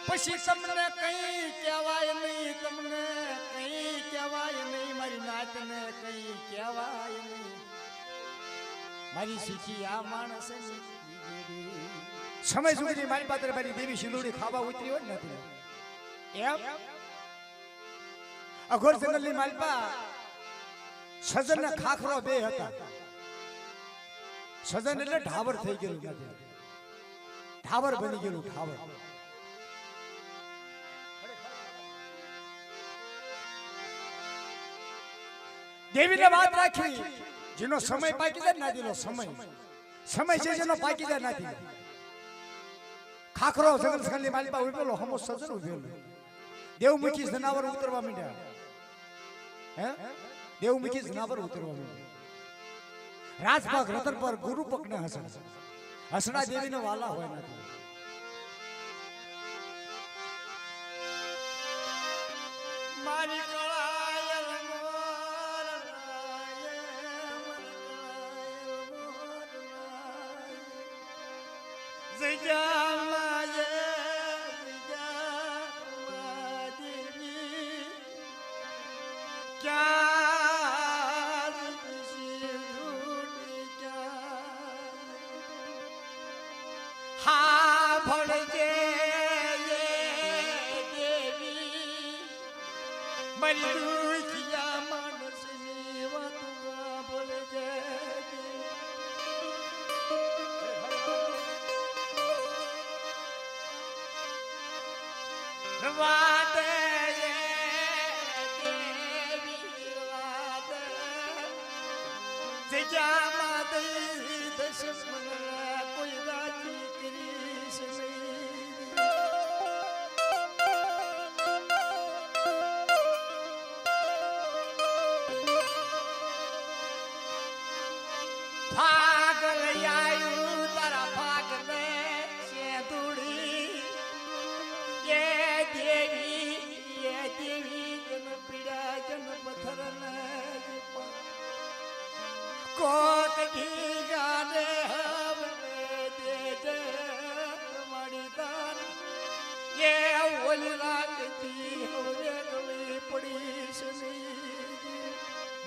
પછી તમને કઈ કહેવાય નહીં, તમને કઈ કહેવાય નહીં, મારી નાતને કઈ કહેવાય નહીં, મારી શીખી આ માણસ સમય સુધી મારી પાત્ર મારી દેવી સિંદૂરી ખાવા ઉતરી હોય નથી એમ અઘોર જંગલની માલપા સજન ના ખાખરો બે હતા. સજન એટલે ઢાવર થઈ ગયેલું, ઢાવર બની ગયેલું ઢાવર. દેવીને વાત રાખી જેનો સમય પાકી જાય ના દીનો સમય છે જેનો પાકી જાય ના દી. ખાખરો જંગલ સખલની માલપા ઉભેલો હમો સજન ઉભેલો. દેવમુખી જનાવર ઉતરવા માંડ્યા. હે દેવમુખી જનાવર ઉતરવા માંડ્યા. રાજભાગ રતન પર ગુરુ પકને હસણા દેવીને વાલા હોય નથી. મારી કળાયલ મોર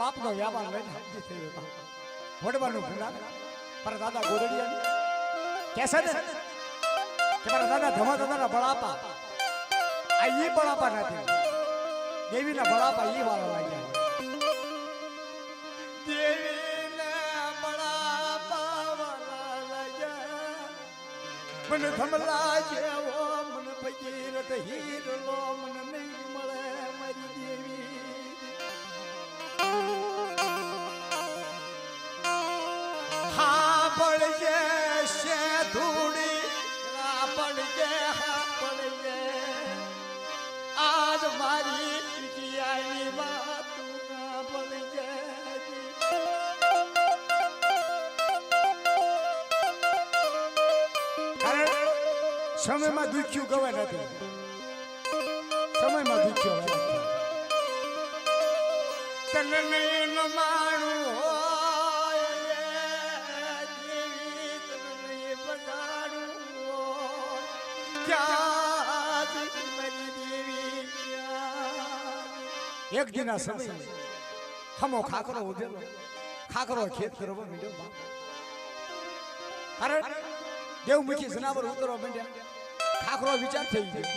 બાપ નો વ્યાપાર લઈને હમજી થઈ ગયો. વડવાનું ભૂલા પર દાદા ગોરડિયા કેસે ને કે મારા દાદા ધમા દાદાના બળાપા આ ઈ બળાપા નથી, દેવીના બળાપા ઈ વાળા લાગ્યા. દેવીના બળાપા વાળા લાગ્યા. મને ધમલા જેવો મને ભગીરથ હીરલો મને નહીં મળે મારી દેવી. આજ મારી કિયાની વાત ના પડી જાય. સમયમાં દુખ્યું ગવાય નથી, સમયમાં દુખ્યું તને નહીં મારું એક દિના સમય હમો ખાખરો ઉભેલો, ખાખરો ખેત કરવા માંડ્યો. અરે દેવમુખી જનાવર ઉતરવા માંડ્યા. ખાખરો વિચાર થઈ ગયો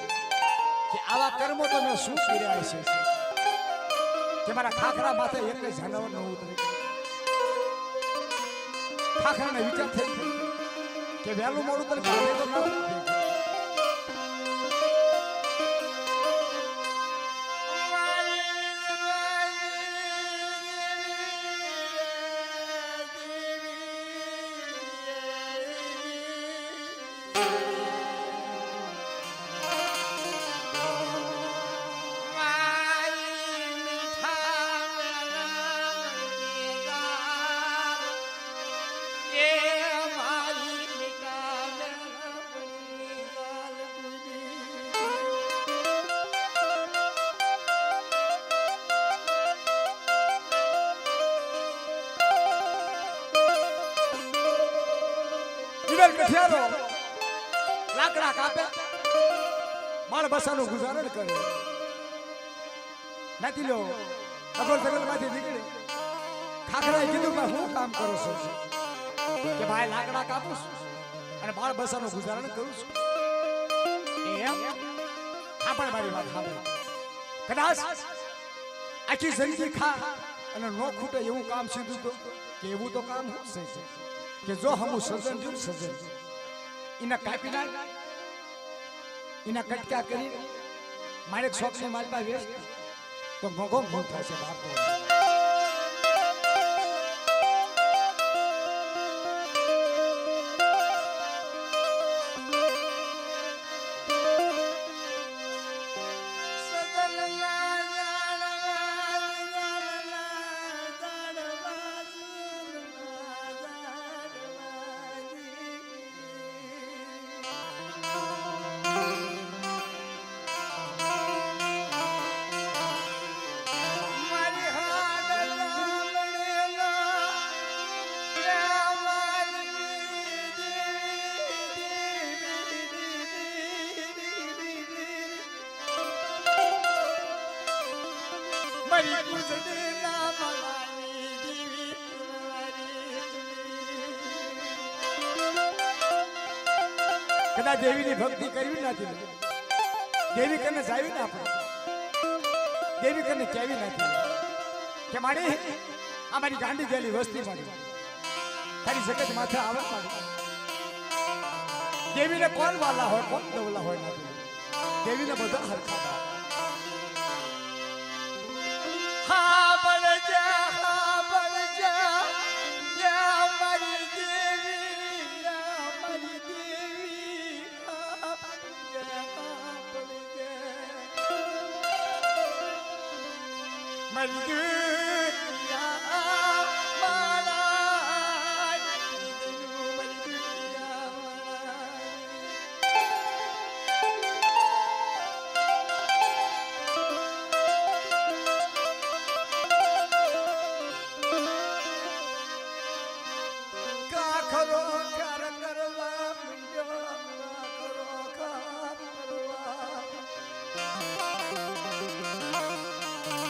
કે આવા કર્મો તો મેં શું કર્યા છે કે મારા ખાખરા માથે એક જનાવર ન ઉતરે. ખાખરાને વિચાર થઈ ગયો કે વહેલું મોડું તો ગાલે તો ના લાકડા કાપે માળ બસાનું ગુજારણ કરે નથી લો અગર જગતમાંથી નીકળી ખાખરાએ કીધું કે હું કામ કરું છું કે ભાઈ લાકડા કાપું છું અને બાળ બસાનું ગુજારણ કરું છું એમ આપણે મારી વાત સાંભળ કદાચ આખી જિંદગી ખા અને નો ખૂટે એવું કામ સીધું તો કે એવું તો કામ છે કે જો હમું સજન જોયું સજન એના કાપી નાખ એના કટકા કરી મારે શોખની માલપા વેચ તો મોઘો મોઘ થશે બાપ કદાચ દેવીની ભક્તિ કરવી નથી દેવી કને જાવી ના આપણે દેવી કને કેવી નથી કે મારી અમારી ગાંડી ગયેલી વસ્તી મારી તારી જગત માથે આવત મારી દેવીને કોણ વાલા હોય કોણ દવલા હોય નથી દેવીને બધા હરખા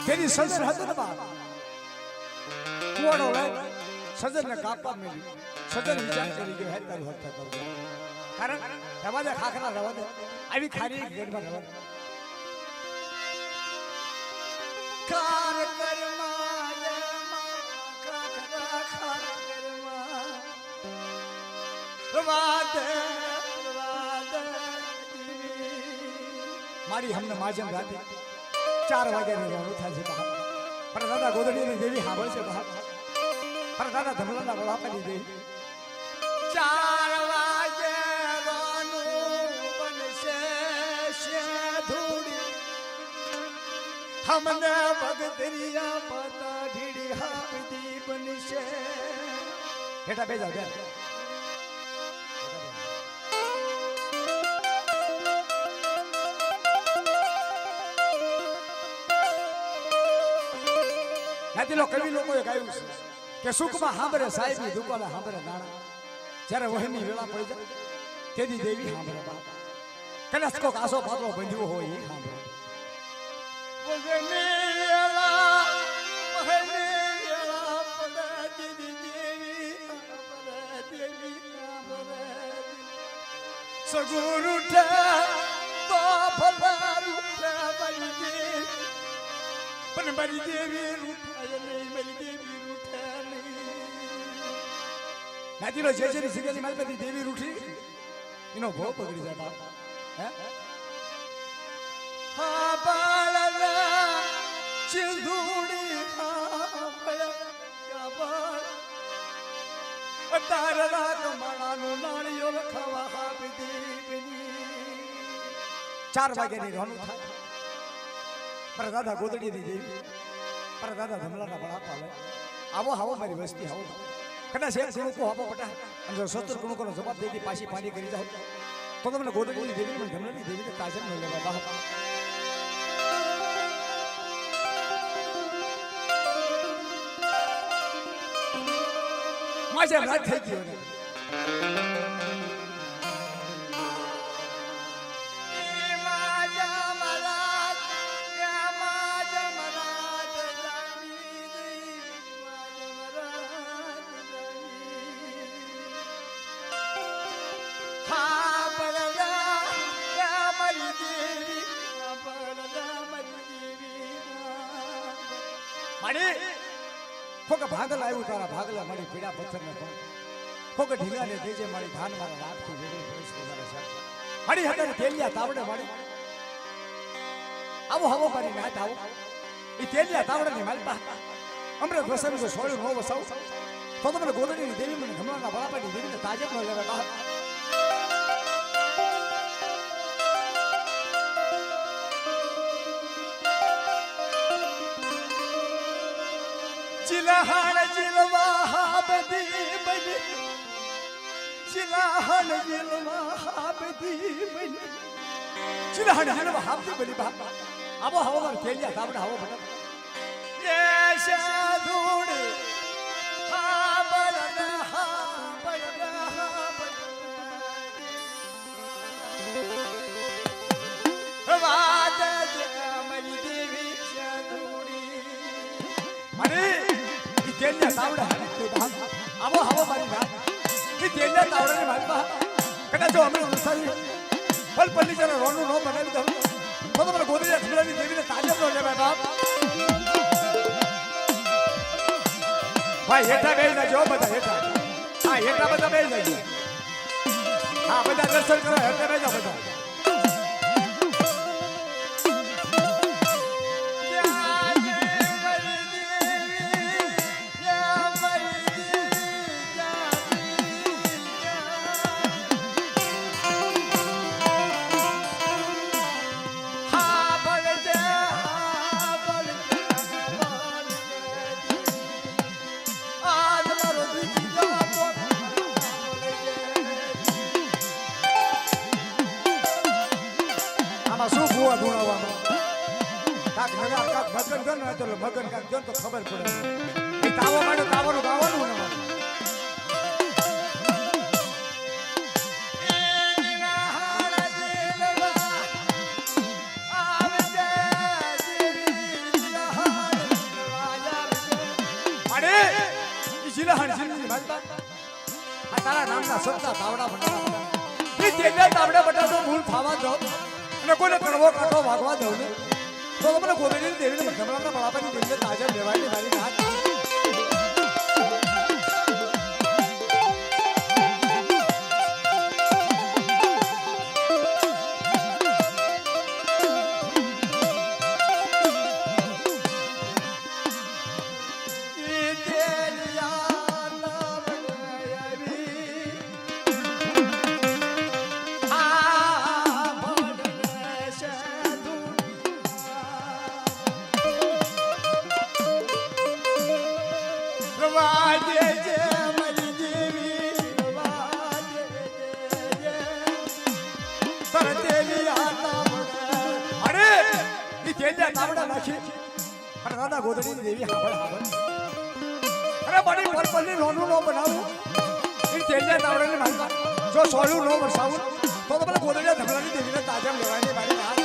તેની સજન હતું ને બાપ કુવાડો લઈ સજન ને કાપવા મેળ્યું સજન વિચાર કરી ગયો હે તારું હત્યા કરવું કારણ રવા દે ખાખરા રવા દે આવી ખારી ગેડમાં રવા દે કાર કરમાં ખાખરા ખાર કરમાં રવા દે મારી હમને માજન રાતે 4 વાગ્યાની રોનું થાય છે બહાર પર દાદા ગોદડીની દેવી સાંભળ છે બહાર પર દાદા ધમલાના વડાપાની દેવી 4 વાગે રોનું બનશે શેધુડી હમને ભગતરિયા માતા ઢીડી હાપદી બનશે બેટા બેજા બે નાતીલો કવિ લોકોએ ગાયું છે કે સુખમાં સાંભળે સાહેબની દુકાને સાંભળે નાણા જ્યારે વહેની વેળા પડી જાય તેદી દેવી સાંભળે બાપ કદાચ કોક આસો પાતળો બંધ્યો હોય એ સાંભળે વહેની વેળા પડે તેદી દેવી સાંભળે સગુરુ ઉઠે તો ભલાર ઉઠે મારી દેવી પણ મારી દેવી રૂઠાય નહીં મારી દેવી રૂઠાય નહીં નાતીલો જે જેની સિગેલી માલપતિ દેવી રૂઠી એનો ભો પકડી જાય બાપ હે હા બાળના ચિંધુડી હા બાળ તારા કમાણાનું નાળિયો લખવા આપી દીપની 4 વાગ્યાની રોનું થાય પર દાદા ગોદડીની દેવી પર દાદા ધમલાના બળાપા લે આવો આવો મારી વસ્તી આવો કદાચ એક કણુકો આપો પટા અને જો 70 કણુકોનો જવાબ દેતી પાછી પાણી કરી જાવ તો તમને ગોદડીની દેવી પણ ધમલાની દેવીને કાજમ ન લેવા બાપ માજે રાત થઈ ગયો ને માજે માડી કોક ભાગલ આવ્યું તારા ભાગલા મારી પીડા પથ્થર ને પણ કોક ઢીલા ને દેજે મારી ધાન મારા રાતથી વેગળી પડી મારા સાહેબ માડી હતા તેલિયા તાવડે માડી આવો હવો મારી નાત આવો ઈ તેલિયા તાવડે ની માલપા અમૃત વસન જો છોડ્યું નો વસાવ તો તમને ગોદડીની દેવી મને ગમણાના બળાપાની દેવીને તાજબ ન લેવા બહાર जिलहन जिलवा बदी बनी जिलहन जिलवा बदी बनी ચિલહણ હણ હાબતી બલી બા આવો હવો માર તેલિયા તાવડે હવો બટા ये शाधुड़ हा बलना वाद मरी देवी शाधुड़ी માડી ઈ તેલિયા તાવડે હાબતી બા આવો હવો મારી ના ઈ તેલિયા તાવડે ની માલ બા કડા જો અમે ઉસારી પલ પલ્લી જરા રોનું નો બનાવી દઉં તો તમને ગોદડીયા ખમલાની દેવીને તાજબ નો લેવા બાપ ભાઈ હેઠા બેસી જાજો બધા હેઠા હા હેઠા બધા બેસી જાજો હા બધા દર્શન કરો હેઠા બેસી જાઓ બધા શું ભૂવા ધૂણાવામાં કાક નગા કાક મગન ગન હોય તો મગન કાક ગન તો ખબર પડે એ તાવો માટે તાવાનું ગાવાનું ને તારા નામના સત્તા તાવડા બટા એ તેજા તાવડા બટા તો ભૂલ થવા દો અને કોઈને કડવો કાંટો વાગવા દઉં ને તો તમને ગોદડીની દેવીને ગમલાના બળાપાની દેવીને તાજા લેવાય મારી નાથ ગોદડીની દેવી હાબળ હાબળ અરે બડી પરપલની રોનું નો બનાવું ઈ તેજા તાવડાની માલપા જો સોળું નો વરસાવું તો મને ગોદડીયા ધમલાની દેવીને તાજા લેવાની મારી વાત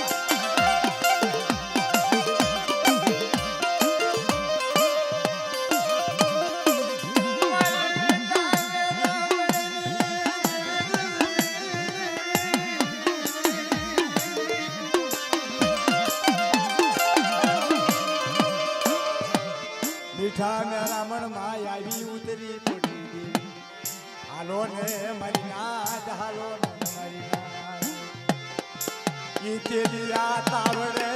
મીઠા ને રામણ માં આવી ઉતરી પડી હાલો ને મારી નાદ હાલો ને મારી નાદ ઈ તેલિયા તાવડે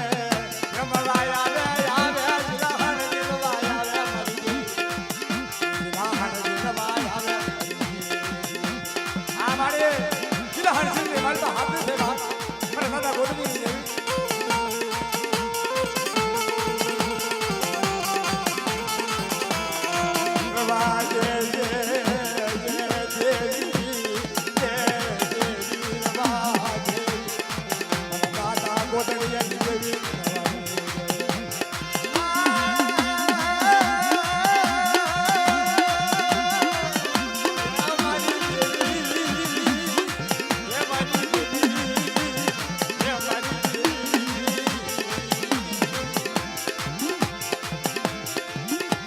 રમલાયા રે આવે જિલાહણ દિલવાયા રે મારી જિલાહણ દિલવાયા રે આ મારે જિલાહણ સિંહ માલપા હાથ છે બાપ મારે દાદા ગોદડી દેવી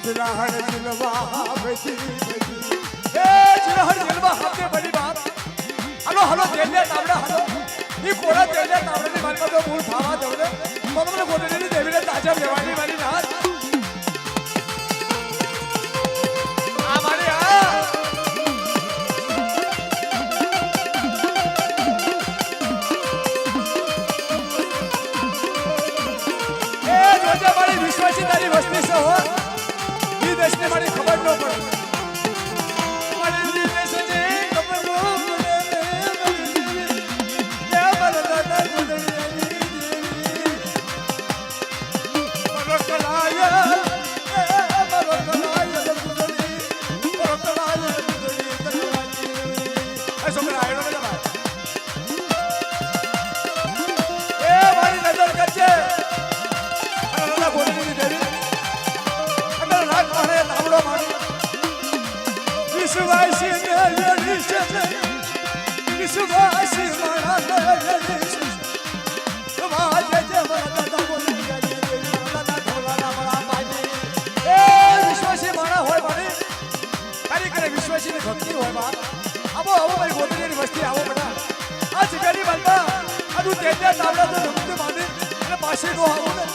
जिलहन जिलवा बदी बदी ए जिलहन जिलवा हाथे बड़ी बात हलो हलो तेलिया तावड़ा हलो ई कोरा तेलिया तावड़ाની માલપા તો મૂળ થાવા દઉં ને મને ગોદડીની દેવીને તાજા લેવાની મારી નાથ દિવસની મારી ખબર ન પડે મારી દિવસની ખબર ન પડે મારો દાદા ગુદડી મારો કલાયા મારો કલાયા ગુદડી મારો કલાયા ગુદડી એ છોકરા આયડો ને ભાઈ એ મારી નજર કરજે અને દાદા ગુદડી દેવી અંદર રાત મારે તાવડો મારી વિશ્વાસી ને લેડી છે વિશ્વાસી મારા લેડી છે વાજે જે મારા દાદા ગુદડી દેવી મારા દાદા ઢોલાના મારા બાજી એ વિશ્વાસી મારા હોય મારી તારી કરે વિશ્વાસી ની ભક્તિ હોય બા આવો મારી ગોદડીની વસ્તી આવો બેટા આ જગ્યાની બાલમાં આનું તેજના તાવડા તો રમતે માંડી અને પાછી નો આવો ને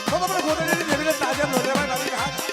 તો આપણે ગોદડીની દેવીને તાજા નો લેવાય મારી હાથ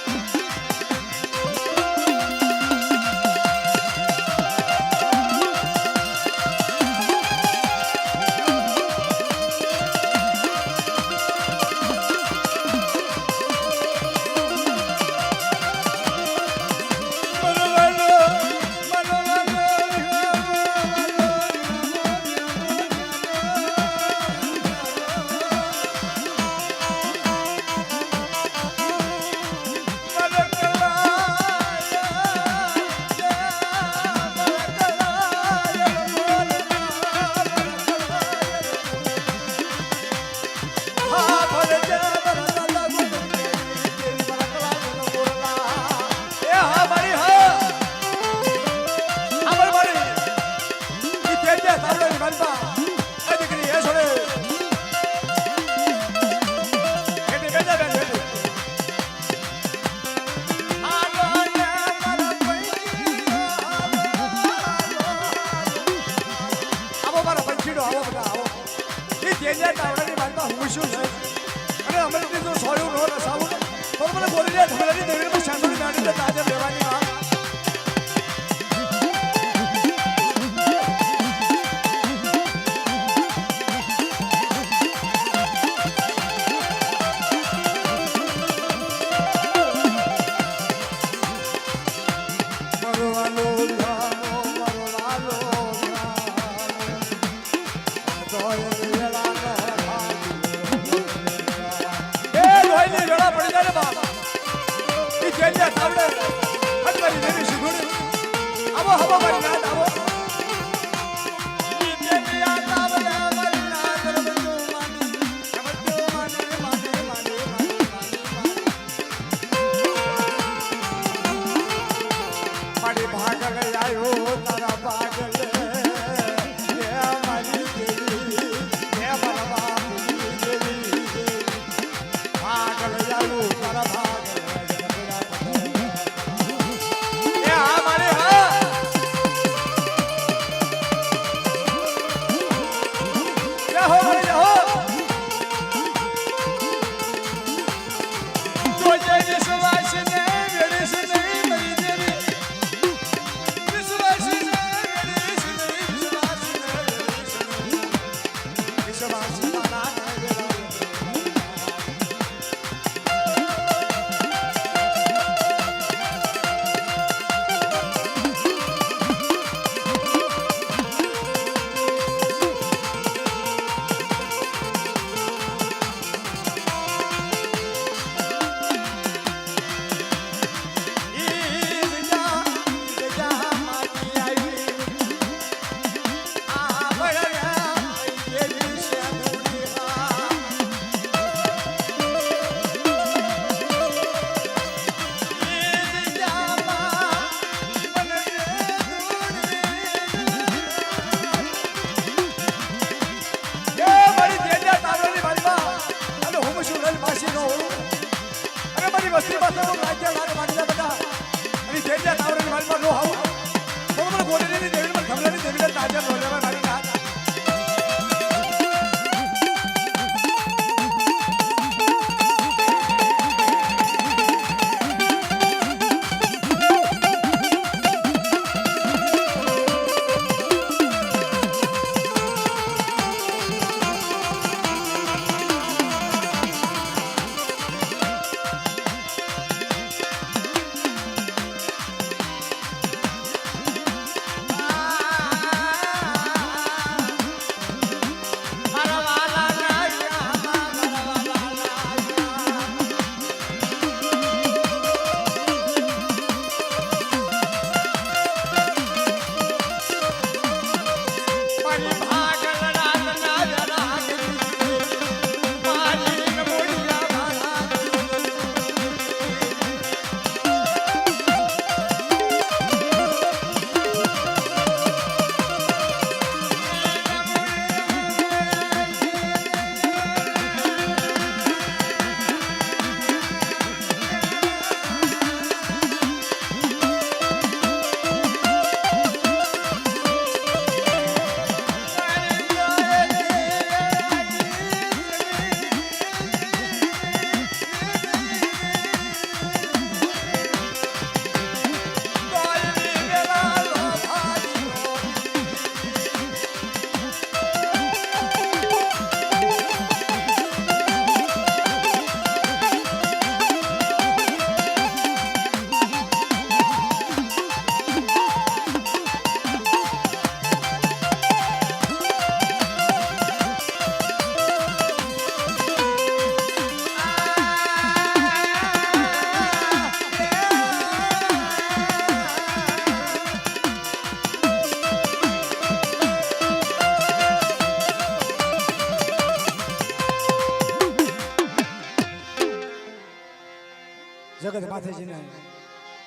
જગત માથેજીને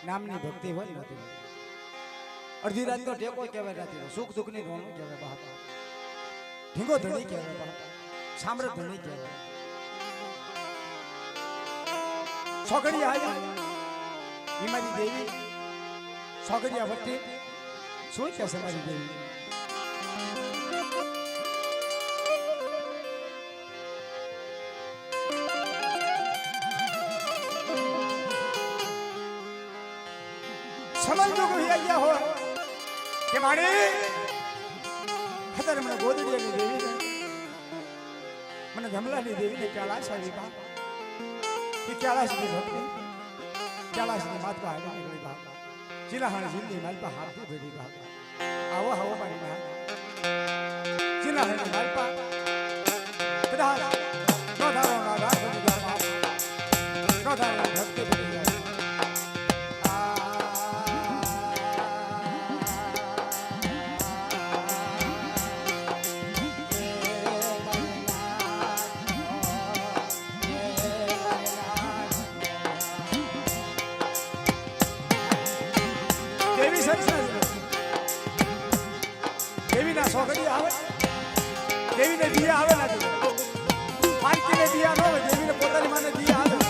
નામની ભક્તિ હોય ને તો અડધી રાતનો ટેકો કહેવાય રાતી સુખ દુઃખની રોણું કહેવાય બાપ ઢીંગો ધણી કહેવાય બાપ સામ્રાટ ધણી કહેવાય સોગડી આયા ઈ મારી દેવી સોગડિયા વટી શું કહેશે મારી દેવી સમજ જો કોઈ ગયા હોય કે માડી અત્યારે મને ગોદડીયાની દેવીને મને ધમલાની દેવીને કૈલાસ આવી બા એ કૈલાસની ભક્તિ કૈલાસની માતા આવી નીકળી બા જિલ્લાહાણ જિલ્લી માલપા હાથે ભેડી બા આવો આવો મારી બા જિલ્લાહાણ માલપા કદાચ નો ધારો ના રાત બની જાય નો ધારો ભક્તિ બની જાય દેવીના સોગડી આવે દેવીને દિયા આવે નથી પારકીને દિયા ન હોય દેવીને પોતાની માને દિયા આવે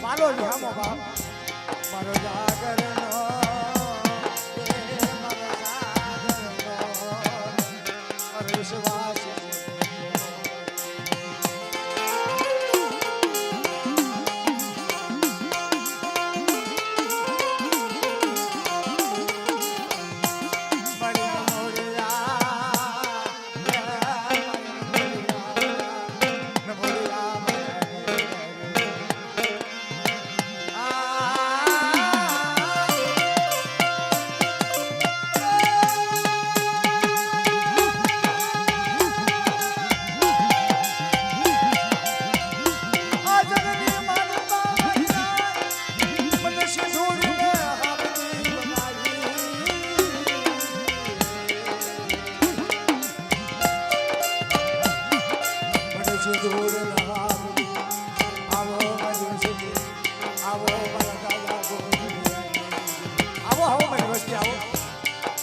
મારો જામો બાપ મારો જાગરનો મારો જાગરનો મારો વિશ્વાસ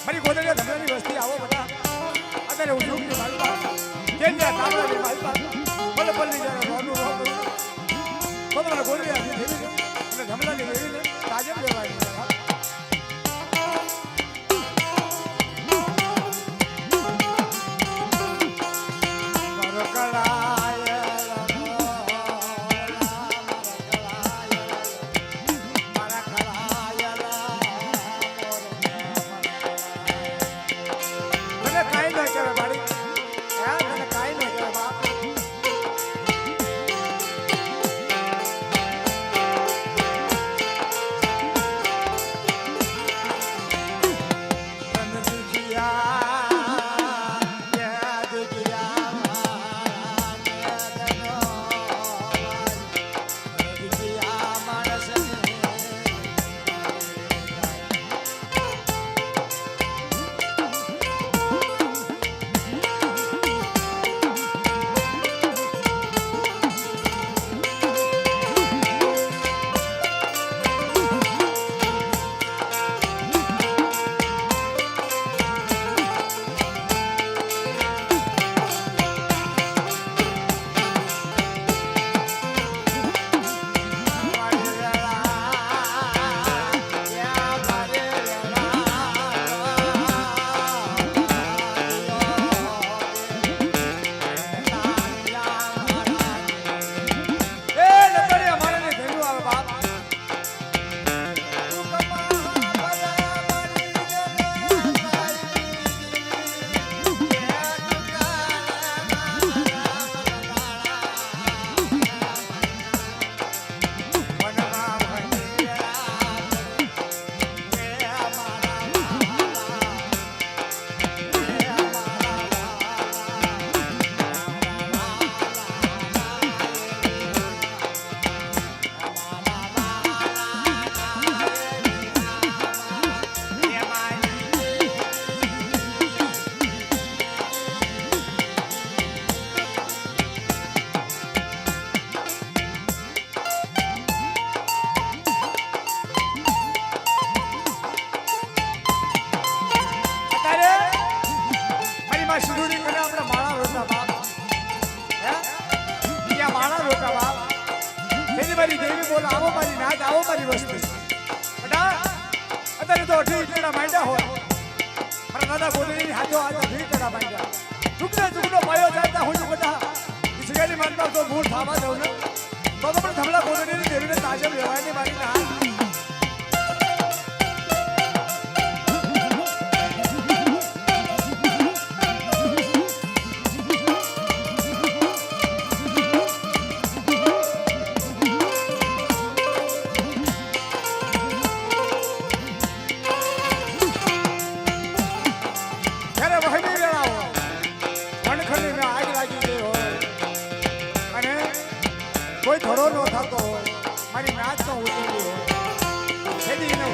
મારી ગોદડિયા ધમલાની વસ્તી આવો બધા અત્યારે હું યુગની માલપા કેન્દ્ર તામરાની માલપા ભલે પલ્લી જાય રોનું રોનું તો મને ગોદડિયા દેવીને અને ધમલાની દેવીને તાજબ લેવાય કાઈ ન કહેવાય બાળી તને કાઈ ન કહેવાય બાપ માં સિંદૂરી કરે આપણે માળા રોટા બાપ હે ત્યાં માળા રોટા બાપ તેની મારી દેવી બોલ આવો મારી નાચ આવો મારી વસ્તી બટા અત્યારે તો અઢી ટેડા માંડ્યા હોય મારા દાદા ગોદડીની હાથો હાથ અઢી ટેડા માંડ્યા ચૂકનો પાયો જાતા હું બધા સિગારી માનતા તો મૂળ થાવા દઉં ને તો પણ થમલા ગોદડીની દેવીને તાજબ લેવાયની મારી ના કોઈ થોડો ન થતો મારી નાચ તો ઉતરી હોય ખેડી ને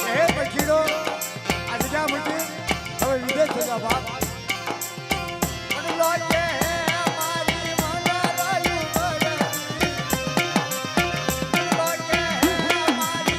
હે પછીડો આ જગ્યા મૂકી હવે વિદેશ જગા બાપ લોકે મારી મનારાયું લોકે મારી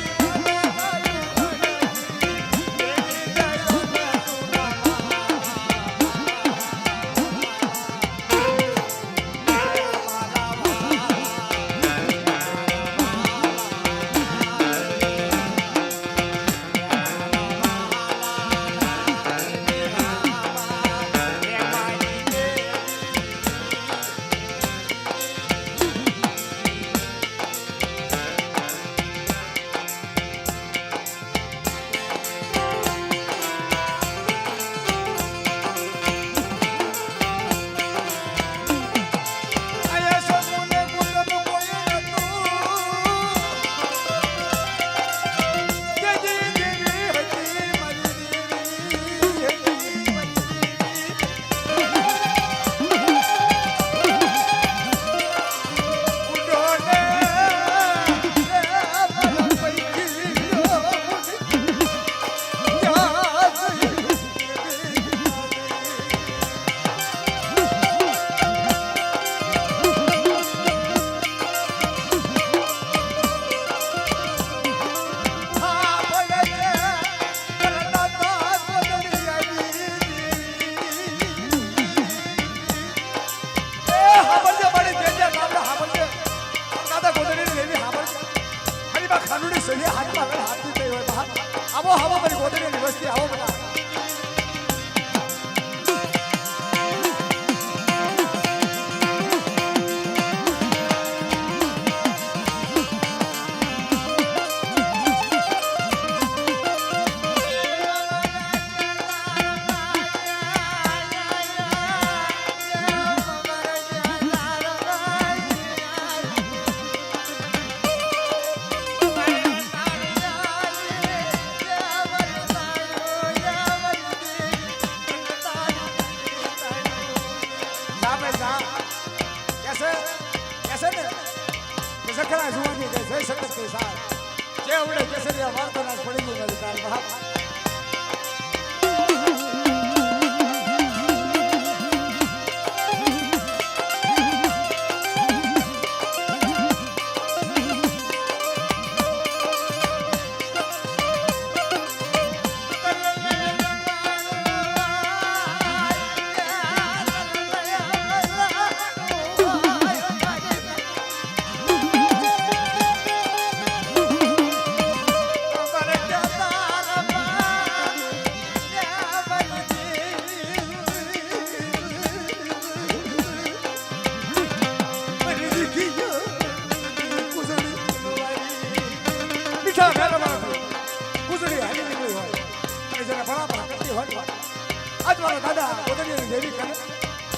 ખાનુડી સહી હાથમાં હાથથી થઈ હોય આવો આવો મારી ગોદડીની વસ્તી આવો બધા સખરા જુવાની જય સખત કે સાથ જે ઉડે કેસરિયા વાર્તાના પડી ગઈ મારી તાર બાપ દાદા ગોદડીની દેવી કરે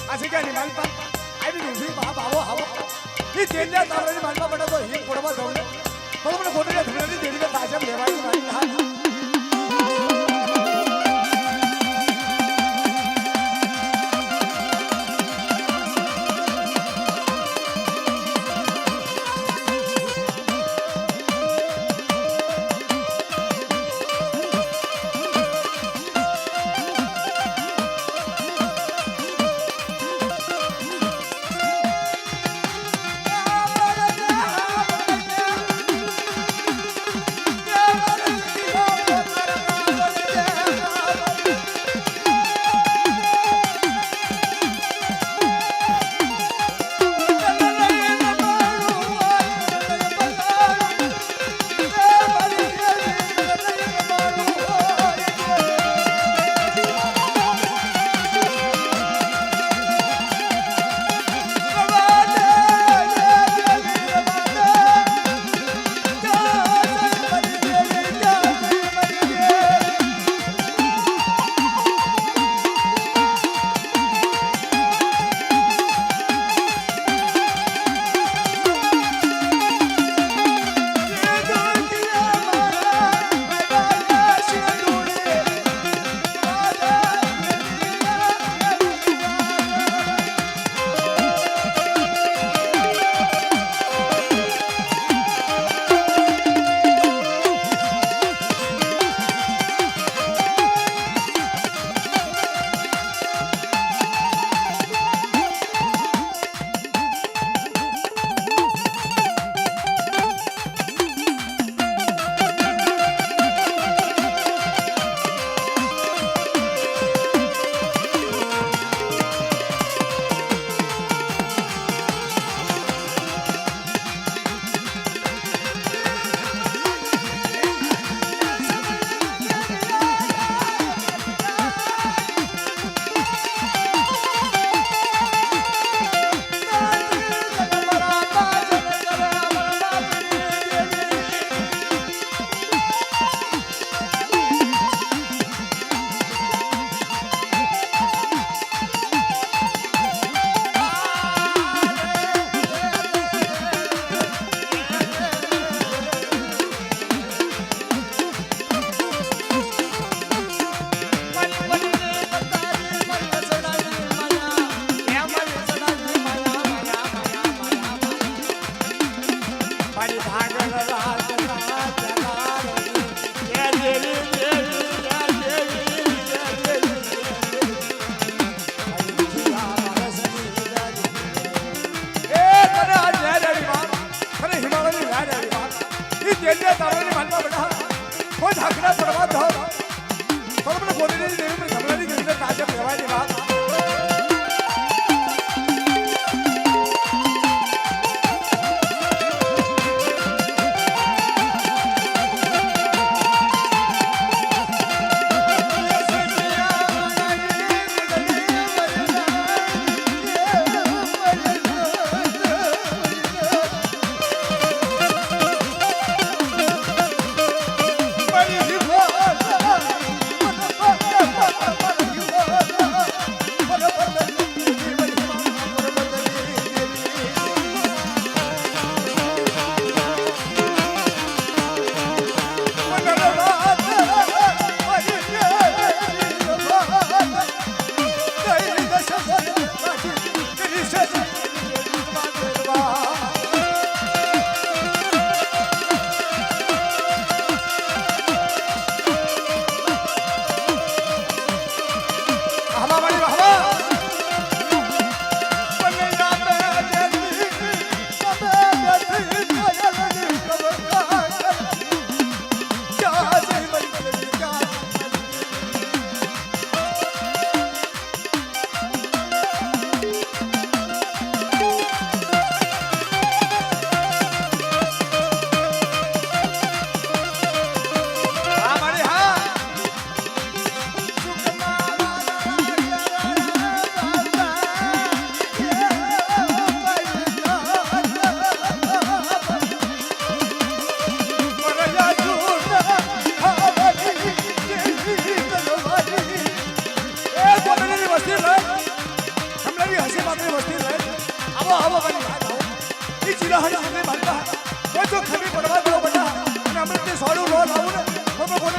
આ જગ્યાની માલપા આવી ગઈ બાપ આવો આવો એ તેના તારની માલપા પડે તો હિમ પડવા દઉં ને તો મને ગોદડીની દેવીને તાજબ લેવાય મારી હાથ ઢાકણા પડવા દો પણ મને ગોરીની દેવી મને ધમલાની દેવીને તાજે કહેવાની વાત ખબર